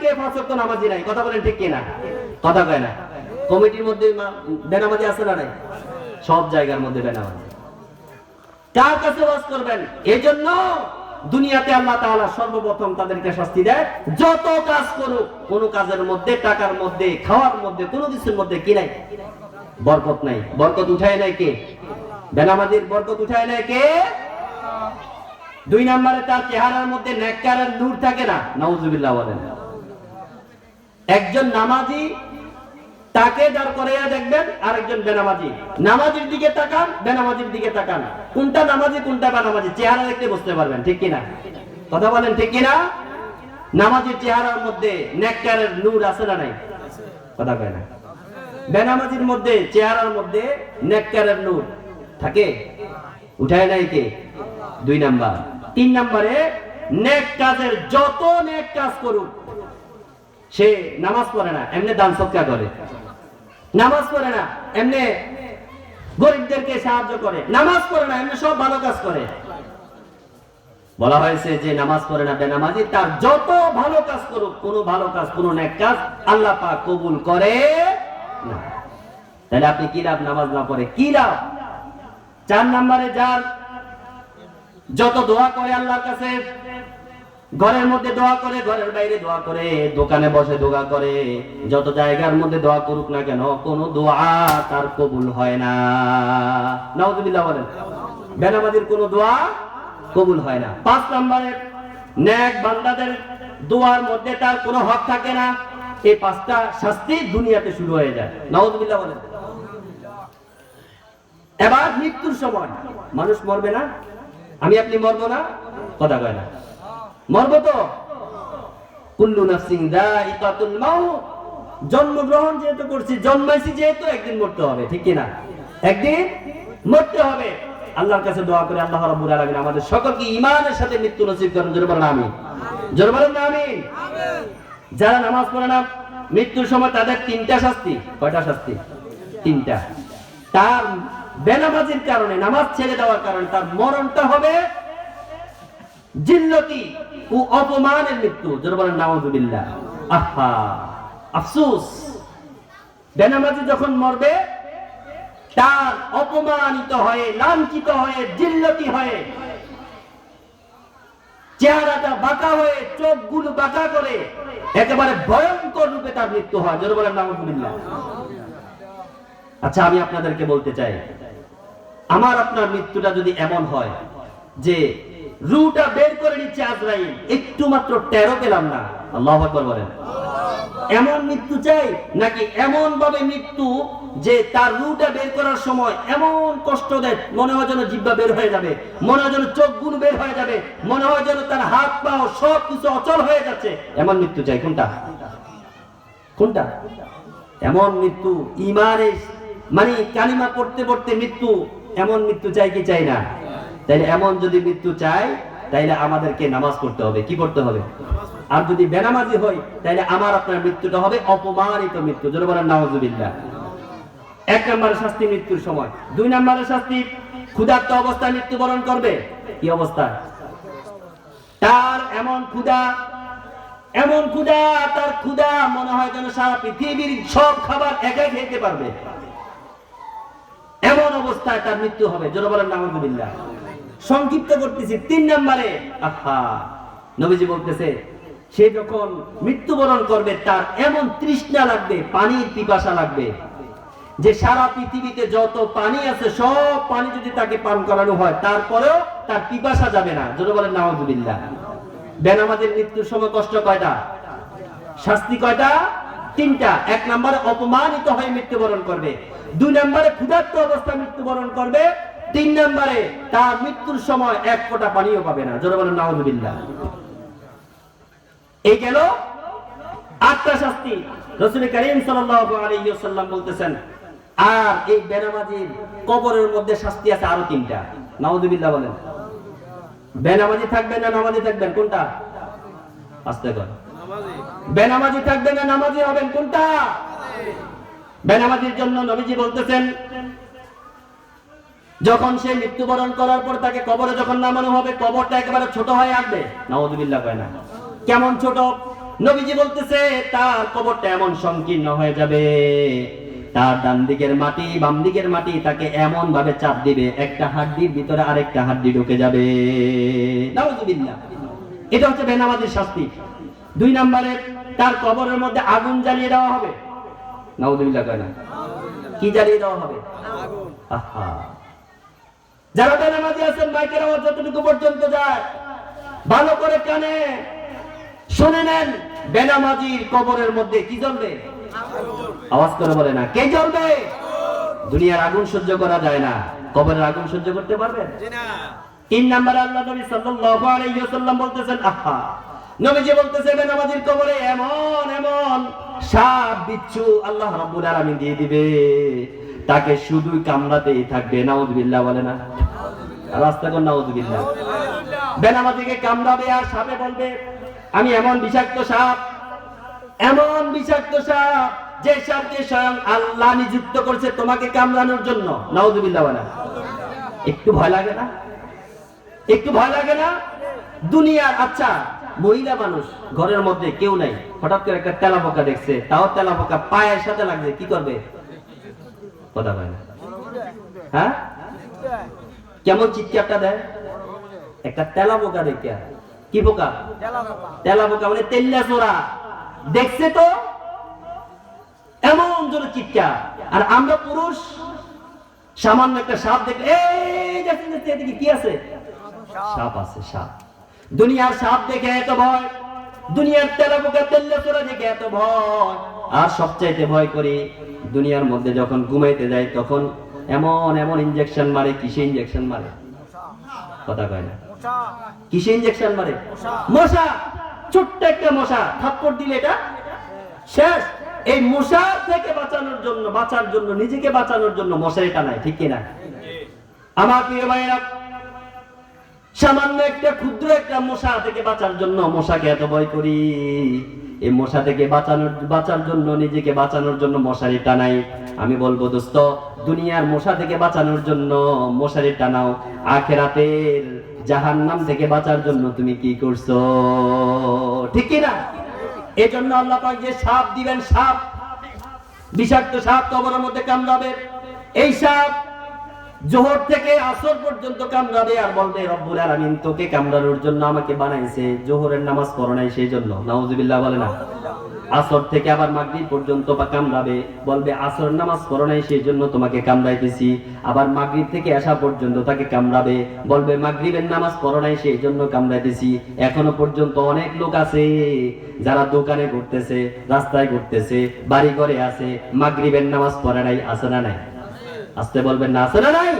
কে পাঁচ ওয়াক্ত নামাজি নাই, কথা বলেন ঠিক কিনা? কথা কয় না। কমিটির মধ্যে বেনামাজি আছে না নাই? সব জায়গার মধ্যে বেনামাজি। কার কাছে ওয়াজ করবেন? এজন্য দুনিয়াতে আল্লাহ তাআলা সর্বপ্রথম তাদেরকে শাস্তি দেয়, যত কাজ করুক কোন কাজের মধ্যে, টাকার মধ্যে, খাওয়ার মধ্যে, কোনো কিছুর মধ্যে কি নাই? বরকত নাই। বরকত উঠায় নাই কে? বেনামাজির বরকত উঠায় নাই কে? দুই নম্বরে তার চেহারার মধ্যে নেককারের নূর থাকে না, নাউজুবিল্লাহ বলেন। একজন নামাজি তাকে দাঁড় করাইয়া দেখবেন, আরেকজন বেনামাজি। নামাজির দিকে তাকান, বেনামাজির দিকে তাকান, কোনটা নামাজি কোনটা বেনামাজি চেহারা দেখতে বুঝতে পারবেন, ঠিক কিনা? কথা বলেন ঠিক কিনা? নামাজির চেহারার মধ্যে নেককারের নূর আছে না নাই? কথা কয় না। বেনামাজির মধ্যে চেহারার মধ্যে নেককারের নূর থাকে, উঠায় নাই কে? দুই নাম্বার। তিন নম্বরে নেক কাজের, যত নেক কাজ করুক সে নামাজ পড়ে না, এমনি দান সদকা করে। নামাজ পড়ে না, এমনি গরিবদেরকে সাহায্য করে। নামাজ পড়ে না, এমনি সব ভালো কাজ করে। বলা হয়েছে যে নামাজ পড়ে না বেনামাজি, তার যত ভালো কাজ করুক, কোন ভালো কাজ, কোন নেক কাজ আল্লাহ পাক কবুল করে না। তাহলে আপনি কি লাভ নামাজ না পড়ে? কি লাভ? চার নম্বরে যার যত দোয়া করে আল্লাহর কাছে, ঘরের মধ্যে দোয়া করে, ঘরের বাইরে দোয়া করে, দোকানে বসে দোয়া করে, যত জায়গার মধ্যে দোয়া করুক না কেন, কোন দোয়া তার কবুল হয় না। নাউজুবিল্লাহ বলেন। বেনামাজির কোন দোয়া কবুল হয় না। পাঁচ নম্বরে নেক বান্দাদের দোয়ার মধ্যে তার কোনো হক থাকে না। এই পাঁচটা শাস্তি দুনিয়াতে শুরু হয়ে যায়। নাউজুবিল্লাহ বলেন। এবার মৃত্যুর সময় মানুষ মরবে না? আমি আপনি মরবো না? কথা কয় না। মরবো তো। কুল্লু নাফসিন যায়িকাতুল মাউত। জন্মগ্রহণ যেহেতু করছি, জন্মাইছি যেহেতু, একদিন মরতে হবে, ঠিক কিনা? একদিন মরতে হবে। আল্লাহর কাছে দোয়া করে আল্লাহ রাব্বুল আলামিন আমাদের সকলকে ঈমানের সাথে মৃত্যু নসিব করেন। জোরে বলেন আমিন। জোরে বলেন আমিন। যারা নামাজ পড়ে না মৃত্যুর সময় তাদের তিনটা শাস্তি। কয়টা শাস্তি? তিনটা। তার বেনামাজির কারণে, নামাজ ছেড়ে দেওয়ার কারণে তার মরণটা হবে জিল্লতি ও অপমানের মৃত্যু। জোরে বলেন নাউজুবিল্লাহ। আহা, আফসোস। বেনামাজি যখন মরবে তার অপমানিত হয়ে, লাঞ্ছিত হয়ে, জিল্লতি হয়ে, চেহারাটা বাঁকা হয়ে, চোখগুলো বাঁকা করে একেবারে ভয়ঙ্কর রূপে তার মৃত্যু হয়। জোরে বলেন নাউজুবিল্লাহ। আচ্ছা, আমি আপনাদেরকে বলতে চাই, আমার আপনার মৃত্যুটা যদি এমন হয় যে রূহটা বের করে নিচ্ছে আজরাইল, একটু মাত্র টেরও পেলাম না, আল্লাহু আকবার বলেন, এমন মৃত্যু চাই? নাকি এমন ভাবে মৃত্যু যে তার রূহটা বের করার সময় এমন কষ্ট দেয়, মনে হয় যেন জিহ্বা বের হয়ে যাবে, মনে হয় যেন চোখগুলো বের হয়ে যাবে, মনে হয় যেন তার হাত পা সব কিছু অচল হয়ে যাচ্ছে, এমন মৃত্যু চাই? কোনটা? কোনটা? এমন মৃত্যু, ঈমানে মানে কালিমা পড়তে পড়তে মৃত্যু, এমন মৃত্যু চাই কি চাই না? তাইলে এমন যদি মৃত্যু চাই, তাইলে আমাদেরকে নামাজ পড়তে হবে। কি পড়তে হবে? আর যদি বেনামাজি হই, তাইলে আমার আপনার মৃত্যুটা হবে অপমানিত মৃত্যু। জোরে বলেন নাউজুবিল্লাহ। এক নম্বরের শাস্তি মৃত্যুর সময়। দুই নম্বরের শাস্তি ক্ষুধার্ত অবস্থায় মৃত্যুবরণ করবে। কি অবস্থা? তার এমন ক্ষুধা, এমন ক্ষুধা, তার ক্ষুধা মনে হয় যেন সারা পৃথিবীর সব খাবার একাই খেতে পারবে, এমন অবস্থায় তার মৃত্যু হবে। জোরে বলেন নাউজুবিল্লাহ। সংক্ষিপ্ত করতেছি। তিন নম্বরে, আহা, নবীজি বলতেছে সে যখন মৃত্যুবরণ করবে তার এমন তৃষ্ণা লাগবে, পানির পিপাসা লাগবে, যে সারা পৃথিবীতে যত পানি আছে সব পানি যদি তাকে পান করানো হয় তারপরেও তার পিপাসা যাবে না। জোরে বলেন নাউজুবিল্লাহ। বেনামাজির মৃত্যুর সময় কষ্ট কয়টা? শাস্তি কয়টা? তিনটা। এক নম্বরে অপমানিত হয়ে মৃত্যুবরণ করবে, দুই নম্বরে ক্ষুধার্ত অবস্থায় মৃত্যুবরণ করবে, তিন নম্বরে তার মৃত্যুর সময় এক ফোঁটা পানিও পাবে না। জোরে বলেন নাউজুবিল্লাহ। এই গেল আটটা শাস্তি। রাসূল কারীম সাল্লাল্লাহু আলাইহি ওয়াসাল্লাম বলতেছেন, আর এই বেনামাজির কবরের মধ্যে শাস্তি আছে আরো তিনটা। নাউজুবিল্লাহ বলেন। বেনামাজি থাকবেন না নামাজি থাকবেন? কোনটা? আস্তে কর। বেনামাজি থাকবেন না নামাজি হবেন? কোনটা? বেনামাজির জন্য নবীজি বলতেছেন, যখন সে মৃত্যুবরণ করার পর তাকে কবরে যখন নামানো হবে, কবরটা একেবারে ছোট হয়ে আসবে। নাউজুবিল্লাহ কয় না। কেমন ছোট? নবীজি বলতেছে তার কবরটা এমন সংকীর্ণ হয়ে যাবে, তার ডান দিকের মাটি বাম দিকের মাটি তাকে এমন ভাবে চাপ দিবে, একটা হাড্ডির ভিতরে আরেকটা হাড্ডি ঢুকে যাবে। নাউযুবিল্লাহ। এটা হচ্ছে বেনামাজির শাস্তি। 2 নম্বরে তার কবরের মধ্যে আগুন জ্বালিয়ে দেওয়া হবে। নাউযুবিল্লাহ কয় না? কি জ্বালিয়ে দেওয়া হবে? আগুন। আহা, যারা বেনামাজি আছেন মাইকের আওয়াজ যতটুকু পর্যন্ত যায় ভালো করে কানে শুনে নেন, বেনামাজির কবরের মধ্যে কি জ্বলবে? আওয়াজ করে বলে না, কে জ্বলবে? দুনিয়ার আগুন সহ্য করা যায় না, কবরের আগুন সহ্য করতে পারবেন? 3 নম্বরে আল্লাহ নবী সাল্লাল্লাহু আলাইহি ওয়াসাল্লাম বলতেছেন, আহা, নবীজি বলতেছে বেনামাজির কবরে এমন এমন সাপ বিচ্ছু আল্লাহ রাব্বুল আলামিন দিয়ে দিবে, তাকে শুধু কামড়াতেই থাকবে। নাউযুবিল্লাহ বলে না? রাস্তা কোন নাউযুবিল্লাহ। বেনামাজিকে কামড়াবে আর সাপে বলবে আমি এমন বিষাক্ত সাপ, এমন বিষাক্ত সাপ যে সাপকে স্বয়ং আল্লাহ নিযুক্ত করছে তোমাকে কামড়ানোর জন্য। নাউযুবিল্লাহ বলে না? একটু ভয় লাগে না? একটু ভয় লাগে না? দুনিয়ার, আচ্ছা মহিলা মানুষ, ঘরের মধ্যে কেউ নাই, হঠাৎ করে একটা তেলাপোকা দেখছে, তাও তেলাপোকা পায়ের সাথে লাগছে, কি করবে? কথা বলে না? হ্যাঁ, কেমন চিৎকারটা দেয়? একটা তেলাপোকা দেখে। কি পোকা? তেলাপোকা মানে তেল্লা চোরা দেখছে তো এমন জোরে চিৎকার। আর আমরা পুরুষ সামান্য একটা সাপ দেখলে এই দেখছেন এদিকে কি আছে? সাপ আছে, সাপ। দুনিয়ার সাপ দেখে এত ভয়, দুনিয়ার তেলাপোকা তেল্লা চোরা দেখে এত ভয়। আর সবচাইতে ভয় করি দুনিয়ার মধ্যে যখন ঘুমাইতে যাই তখন এমন এমন ইনজেকশন মারে। কিসে ইনজেকশন মারে? কথা কয় না? কিসে ইনজেকশন মারে? মশা। ছোট্ট একটা মশা থাপ্পড় দিলে এটা শেষ। এই মশা থেকে বাঁচার জন্য নিজেকে বাঁচানোর জন্য মশারি টানায়, ঠিক কিনা? আমার প্রিয় ভাইরা, সামান্য একটা ক্ষুদ্র একটা মশা থেকে বাঁচার জন্য মশাকে এত ভয় করি। এই মশা থেকে বাঁচার জন্য নিজেকে বাঁচানোর জন্য মশারি টানাই। আমি বলবো দোস্ত, দুনিয়ার মশা থেকে বাঁচানোর জন্য মশারি টানাও, আখিরাতের জাহান্নাম থেকে বাঁচার জন্য তুমি কি করছো? ঠিক কি না? এজন্য আল্লাহ পাক যে সাপ দিবেন, সাপ বিষাক্ত সাপ কবরের মধ্যে কামড়াবে। এই সাপ জোহর থেকে আসর পর্যন্ত কামড়াবে আর বলবে রব্বুল আলামিন তোকে কামড়ানোর জন্য আমাকে বানাইছে, জোহরের নামাজ পড়ো নাই সেই জন্য। নাউযুবিল্লাহ বলে না? আসর থেকে আবার মাগরিব পর্যন্ত কামড়াবে, বলবে আসর নামাজ পড়ো নাই সেই জন্য তোমাকে কামড়াইতেছি। আবার মাগরিব থেকে আসা পর্যন্ত তাকে কামড়াবে, বলবে মাগরিবের নামাজ পড়ো নাই সেই জন্য কামড়াইতেছি। এখনো পর্যন্ত অনেক লোক আছে যারা দোকানে ঘুরতেছে, রাস্তায় ঘুরতেছে, বাড়ি ঘরে আছে, মাগরিবের নামাজ পড়ে নাই। আছে না নাই? আসতে বলবেন না, আছে না নাই?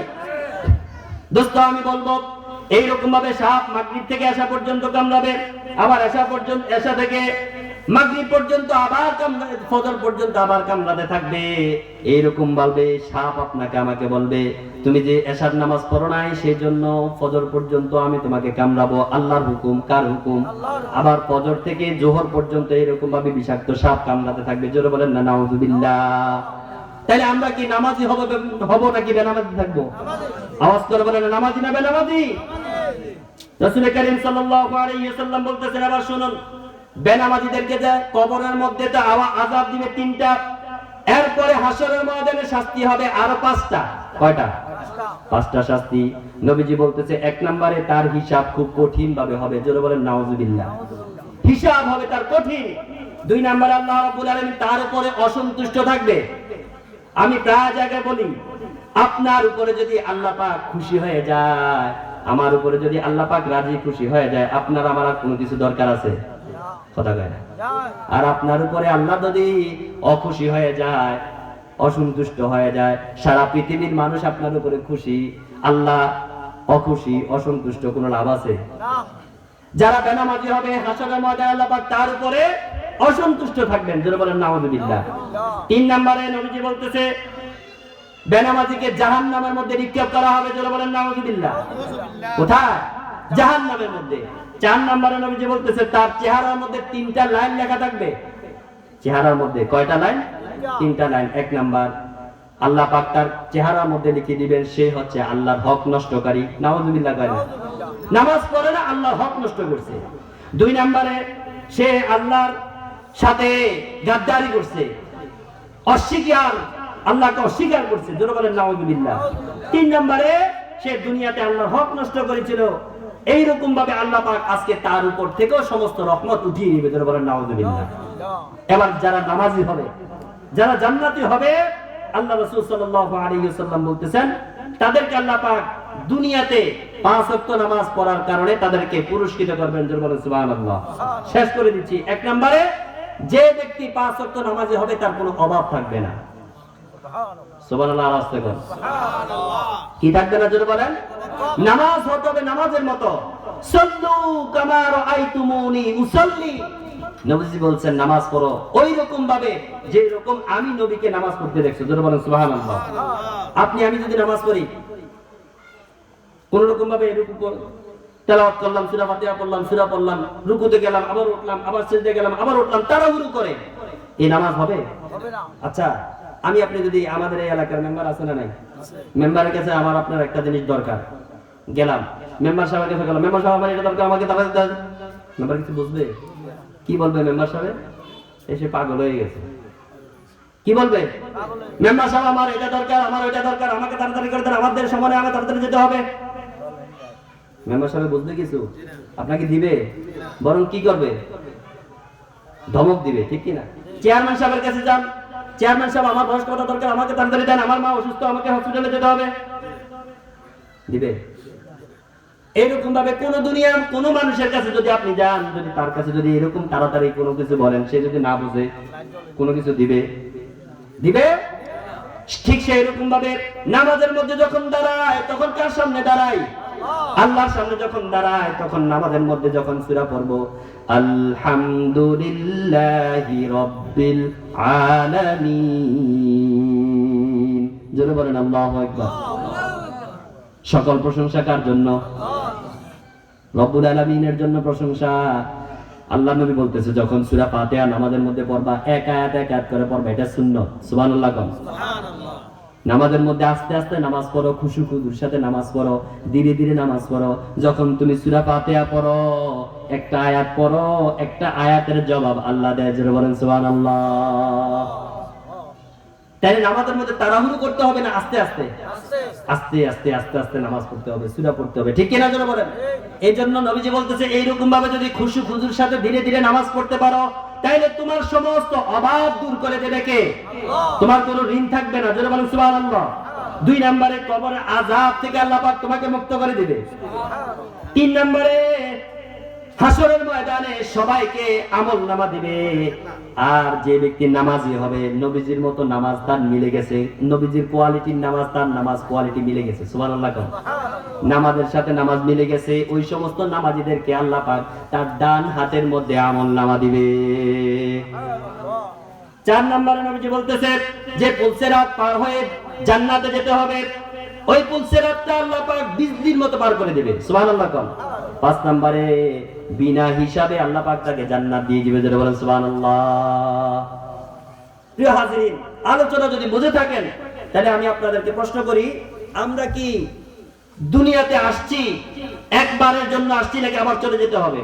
দোস্ত আমি বলবো এইরকম ভাবে সাপ মাগরিব থেকে আসা পর্যন্ত কামড়াবে, আবার আসা থেকে মাগরিব পর্যন্ত আবার ফজর পর্যন্ত আবার কামড়াতে থাকবে। এইরকম বলবে সাপ আপনাকে আমাকে বলবে তুমি যে এশার নামাজ পড়ো নাই সেই জন্য ফজর পর্যন্ত আমি তোমাকে কামড়াবো। আল্লাহর হুকুম। কার হুকুম? আবার ফজর থেকে জোহর পর্যন্ত এইরকম ভাবে বিষাক্ত সাপ কামড়াতে থাকবে। জোরে বলেন না নাউযুবিল্লাহ। তাহলে আমরা কি নামাজি হব নাকি বেনামাজি থাকবো? আওয়াজ করে বলেন নামাজি না বেনামাজি? রাসূল কারীম সাল্লাল্লাহু আলাইহি ওয়াসাল্লাম বলতেছেন, আবার শুনুন, বেনামাজিদেরকে যে কবরের মধ্যে তো আযাব দিবে 3টা, এরপরে হাসরের ময়দানে শাস্তি হবে আরো 5টা। কয়টা? 5টা শাস্তি। নবীজি বলতেছে 1 নম্বরে তার হিসাব খুব কঠিন ভাবে হবে। জোরে বলেন নাউযুবিল্লাহ। হিসাব হবে তার কঠিন। 2 নম্বরে আল্লাহ রাব্বুল আলামিন তার উপরে অসন্তুষ্ট থাকবে। আমি প্রায় জায়গায় বলি, আপনার উপরে যদি আল্লাহ পাক খুশি হয়ে যায়, আমার উপরে যদি আল্লাহ পাক রাজি খুশি হয়ে যায়, আপনার আমার আর কোনো কিছু দরকার আছে? কথা কয় না? আর আপনার উপরে আল্লাহ যদি অখুশি হয়ে যায়, অসন্তুষ্ট হয়ে যায়, সারা পৃথিবীর মানুষ আপনার উপরে খুশি, আল্লাহ অখুশি অসন্তুষ্ট, কোনো লাভ আছে? যারা বেনামাজি হবে হাসরের ময়দানে আল্লাহ পাক তার উপরে অসন্তুষ্ট থাকবেন। জোরে বলেন নাউযুবিল্লাহ। 3 নম্বরে নবীজি বলতেছে বেনামাজিকে জাহান্নামের মধ্যে নিক্ষেপ করা হবে। জোরে বলেন নাউযুবিল্লাহ। কোথায়? জাহান্নামের মধ্যে। 4 নম্বরে নবীজি বলতেছে তার চেহারার মধ্যে 3টা লাইন লেখা থাকবে। চেহারার মধ্যে কয়টা লাইন? 3টা লাইন। 1 নাম্বার, আল্লাহ পাক তার চেহারার মধ্যে লিখে দিবেন সে হচ্ছে আল্লাহর হক নষ্টকারী। নাউযুবিল্লাহ। নামাজ পড়ে না, আল্লাহর হক নষ্ট করছে। 2 নম্বরে সে আল্লাহর সাথে গাদ্দারি করছে, অস্বীকার, আল্লাহকে অস্বীকার করছে, জোরে বলেন নাউযুবিল্লাহ। 3 নম্বরে সে দুনিয়াতে আল্লাহর হক নষ্ট করেছিল, এইরকম ভাবে আল্লাহ পাক আজকে তার উপর থেকেও সমস্ত রহমত উঠিয়ে নেবে, জোরে বলেন নাউযুবিল্লাহ। এবার যারা নামাজি হবে, যারা জান্নাতি হবে, আল্লাহ রাসূল সাল্লাল্লাহু আলাইহি ওয়াসাল্লাম বলতেছেন তাদেরকে আল্লাহ পাক দুনিয়াতে 5 ওয়াক্ত নামাজ পড়ার কারণে তাদেরকে পুরস্কৃত করবেন, জোরে বলেন সুবহানাল্লাহ। শেষ করে দিচ্ছি, 1 নম্বরে যে ব্যক্তি 5 ওয়াক্ত নামাজি হবে তার কোনো অভাব থাকবে না, সুবহানাল্লাহ, আওয়াজ করে সুবহানাল্লাহ। কি থাকবে না জোরে বলেন? নামাজ হতে হবে নামাজের মতো, সাল্লু কামা রাআইতুমুনি উসাল্লি। নবীজি বলছেন নামাজ পড়ো ওই রকম ভাবে যে রকম আমি নবীকে নামাজ পড়তে দেখছি, জোরে বলেন সুবহানাল্লাহ। আপনি আমি যদি নামাজ পড়ি কোন রকম ভাবে রুকু তেলাওয়াত করলাম, সূরা ফাতিহা পড়লাম, সূরা পড়লাম, রুকুতে গেলাম, আবার উঠলাম, আবার সিজদায় গেলাম, আবার উঠলাম, তাড়াহুড়ো করে, এই নামাজ হবে? হবে না। আচ্ছা, আমি আপনি যদি আমাদের এই এলাকার মেম্বার আছে না নাই, মেম্বারের কাছে আমার আপনার একটা জিনিস দরকার, গেলাম মেম্বার সাহেবের কাছে গেলাম, মেম্বার সাহেব আমার এটা দরকার, আমাকে তাড়াতাড়ি দেন। মেম্বার কিছু বুঝবে? কি বলবে মেম্বার সাহেব? এসে পাগল হয়ে গেছে। কি বলবে? মেম্বার সাহেব আমার এটা দরকার, আমার ওইটা দরকার, আমাকে তাড়াতাড়ি করে দেন, আমাদের সময় আমাকে তাড়াতাড়ি যেতে হবে। মেম্বার সাহেব বুঝবে কিছু? আপনাকে দিবে? বরং কি করবে? ধমক দিবে, ঠিক কি না? চেয়ারম্যান সাহেবের কাছে যান, চেয়ারম্যান সাহেব আমার বয়স কত দরকার, আমাকে তাড়াতাড়ি দেন, আমার মা অসুস্থ, আমাকে হসপিটালে যেতে হবে, দিবে? এরকম ভাবে কোন দুনিয়ার কোন মানুষের কাছে যদি আপনি যান, যদি তার কাছে যদি এরকম তাড়াতাড়ি কোনো কিছু বলেন, সে যদি না বুঝে কোনো কিছু দিবে? দিবে? ঠিক সেই রকম ভাবে নামাজের মধ্যে যখন দাঁড়ায় তখন কার সামনে দাঁড়ায়? আল্লাহর সামনে যখন দাঁড়ায় তখন নামাজের মধ্যে যখন সূরা পড়বো আলহামদুলিল্লাহি রাব্বিল আলামিন, জোরে বলেন আল্লাহু আকবার। সকল প্রশংসা কার জন্য? রব্বুল আলামিনের জন্য প্রশংসা। আল্লাহ নবী বলতেছে যখন সূরা ফাতিহা নামাজের মধ্যে পড়বা এক আয়াত করে পড়বা, এটা সুন্নাত। সুবহানাল্লাহ কোন? সুবহানাল্লাহ। নামাজের মধ্যে আস্তে আস্তে নামাজ পড়ো, খুশু খুজুর সাথে নামাজ পড়ো, ধীরে ধীরে নামাজ পড়ো। যখন তুমি সূরা ফাতিহা পড়ো, একটা আয়াত পড়ো, একটা আয়াতের জবাব আল্লাহ দেয়, জোরে বলেন সুবহানাল্লাহ। তাহলে নামাজের মধ্যে তাড়াহুড়ো করতে হবে না, আস্তে আস্তে আস্তে আস্তে আস্তে আস্তে নামাজ পড়তে হবে, সূরা পড়তে হবে, ঠিক কিনা জোরে বলেন? এই জন্য নবীজি বলতেছে এইরকম ভাবে যদি খুশু খুজুর সাথে ধীরে ধীরে নামাজ পড়তে পারো, তাহলে তোমার সমস্ত অভাব দূর করে দেবে কে? তোমার কোনো ঋণ থাকবে না, জোরে বলেন সুবহানাল্লাহ। 2 নম্বরে কবরের আযাব থেকে আল্লাহ পাক তোমাকে মুক্ত করে দিবে। 3 নম্বরে হাসরের ময়দানে সবাইকে আমলনামা দিবে। আর যে ব্যক্তি নামাজি হবে, নবীজির মতো নামাজ তার মিলে গেছে, নবীজির কোয়ালিটির নামাজ তার নামাজ কোয়ালিটি মিলে গেছে, সুবহানাল্লাহ। নামাজের সাথে নামাজ মিলে গেছে, ওই সমস্ত নামাজিদেরকে আল্লাহ পাক তার ডান হাতের মধ্যে আমলনামা দিবে। 4 নম্বরে নবীজি বলতেছে যে পুলসিরাত পার হয়ে জান্নাতে যেতে হবে, ওই পুলসিরাতটা আল্লাহ পাক বিজলির মতো পার করে দিবে, সুবহানাল্লাহ। 5 নম্বরে বিনা হিসাবে আল্লাহ পাক তাকে জান্নাত দিয়ে দিবে, যারা বলেন সুবহানাল্লাহ। প্রিয় হাজিরিন, আলোচনা যদি বুঝে থাকেন তাহলে আমি আপনাদেরকে প্রশ্ন করি, আমরা কি দুনিয়াতে আসছি একবারের জন্য আসছি নাকি আবার চলে যেতে হবে?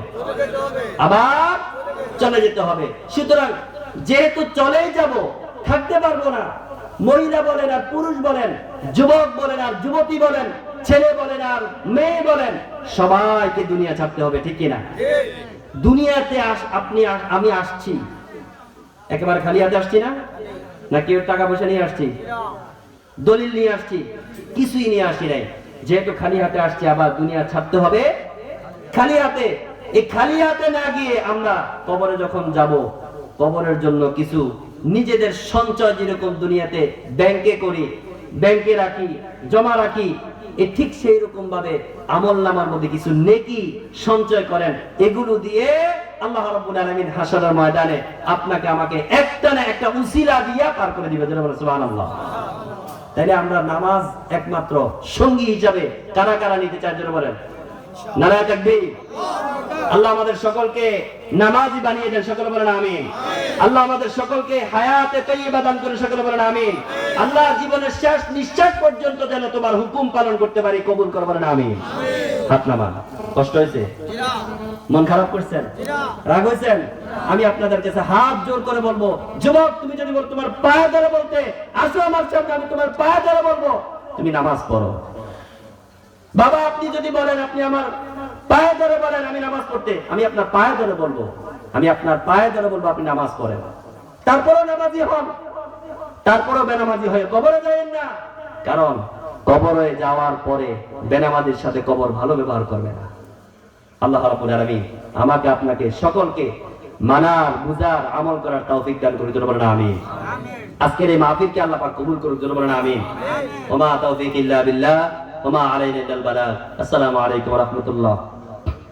আবার চলে যেতে হবে। সুতরাং যেহেতু চলেই যাব, থাকতে পারবো না, মহিলা বলেন আর পুরুষ বলেন, যুবক বলেন আর যুবতী বলেন, ছেলে বলেন আর মেয়ে বলেন, সবাইকে দুনিয়া ছাড়তে হবে, ঠিক কিনা? দুনিয়াতে আমি আসছি একেবারে খালি হাতে আসছি না, নাকি টাকা পয়সা নিয়ে আসছি, দলিল নিয়ে আসছি? কিছুই নিয়ে আসি নাই। যেহেতু খালি হাতে আসছি, আবার দুনিয়া ছাড়তে হবে খালি হাতে। এই খালি হাতে না গিয়ে আমরা কবরে যখন যাব, কবরের জন্য কিছু নিজেদের সঞ্চয় যেরকম দুনিয়াতে ব্যাংকে করি, ব্যাংকে রাখি, জমা রাখি, ঠিক সেই রকম ভাবে আমলনামার মধ্যে কিছু নেকি সঞ্চয় করেন। এগুলো দিয়ে আল্লাহ রাব্বুল আলামিন হাসরের ময়দানে আপনাকে আমাকে একটা না একটা উসিলা দিয়া পার করে দিবে, যারা বলে সুবহানাল্লাহ। তাইলে আমরা নামাজ একমাত্র সঙ্গী হিসাবে কারা কারা নিতে চাই, যারা বলেন নারায়ে তাকবীর। আল্লাহ আমাদের সকলকে নামাজি বানিয়ে দেন, সকলে বলেন আমিন। আল্লাহ আমাদের সকলকে হায়াতে তাইয়্যিবা দান করে, সকলে বলেন আমিন। আল্লাহ জীবনের শেষ নিঃশ্বাস পর্যন্ত যেন তোমার হুকুম পালন করতে পারি, কবুল করে, বলেন আমিন। হাত নামান। কষ্ট হয়েছে? মন খারাপ করছেন, রাগ হয়েছেন? আমি আপনাদের কাছে হাত জোর করে বলবো, যুবক তুমি যদি তোমার পায়ে ধরে বলতে আসো আমার সামনে, আমি তোমার পায়ে ধরে বলবো তুমি নামাজ পড়ো। বাবা আপনি যদি বলেন, আপনি আমার পায়ে ধরে বলেন আমি নামাজ পড়তে, আমি আপনার পায়ে ধরে বলবো, আমি আপনার পায়ে ধরে বলবো আপনি নামাজ পড়েন। তারপরও নামাজি হন, তারপরও বেনামাজি হয়ে কবরে যাবেন না। কারণ কবরে যাওয়ার পরে বেনামাজির সাথে কবর ভালো ব্যবহার করবে না। আল্লাহ রাব্বুল আলামিন আমাকে আপনাকে সকলকে মানার, বুঝার, আমল করার তৌফিক দান করুন, বলেন আমিন। আজকের এই মাহফিলকে আল্লাহ পাক কবুল করুন, বলেন আমিন। ওয়া মা তাওফীক ইল্লা বিল্লাহ ওয়া মা আলাইনা ইল্লাল বালাগ। আসসালামু আলাইকুম ওয়া রাহমাতুল্লাহ।